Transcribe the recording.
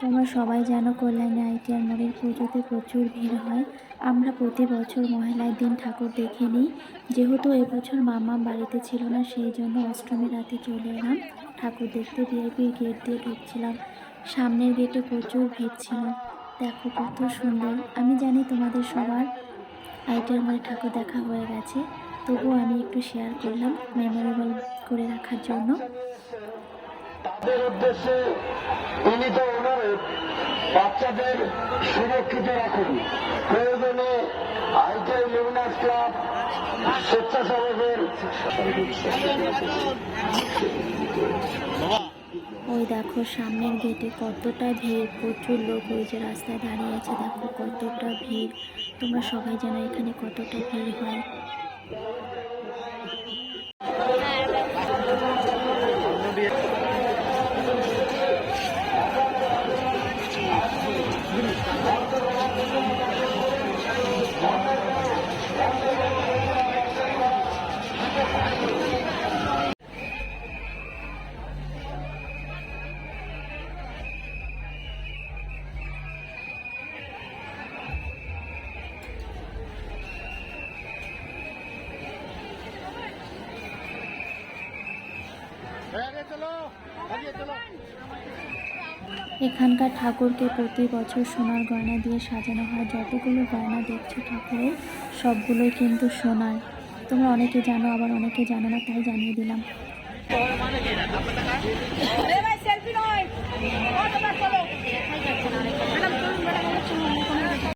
তোমরা সবাই জানো কল্যাণী আইটিআর মোড়ের পুজোতে প্রচুর ভিড় হয়। আমরা প্রতি বছর মহালয়ার দিন ঠাকুর দেখে নিই। যেহেতু এবছর মামা বাড়িতে ছিল না, সেই জন্য অষ্টমী রাতে চলে এলাম ঠাকুর দেখতে। ভিআইপি গেট দিয়ে ঢুকছিলাম। সামনের গেটে প্রচুর ভিড় ছিল। দেখো কত সুন্দর। আমি জানি তোমাদের সবার আইটিআর মোড়ে ঠাকুর দেখা হয়ে গেছে, তবুও আমি একটু শেয়ার করলাম মেমোরেবল করে রাখার জন্য। তাদের উদ্দেশ্যে তিনি তো অনুরোধ, বাচ্চাদের সুরক্ষিত রাখুন। প্রয়োজনে আইটিআই লুমিনাস ক্লাব স্বেচ্ছাসেবকের ওই দেখো সামনের গেটে কতটা ভিড়, প্রচুর লোক ওই যে রাস্তায় দাঁড়িয়ে আছে। দেখো কতটা ভিড়। তোমরা সবাই জানো এখানে কতটা ভিড় হয়। এখানকার ঠাকুরকে প্রতি বছর সোনার গয়না দিয়ে সাজানো হয়। যতগুলো গয়না দেখছো ঠাকুরের, সবগুলোই কিন্তু সোনার। তোমরা অনেকে জানো, আবার অনেকে জানো না, তাই জানিয়ে দিলাম।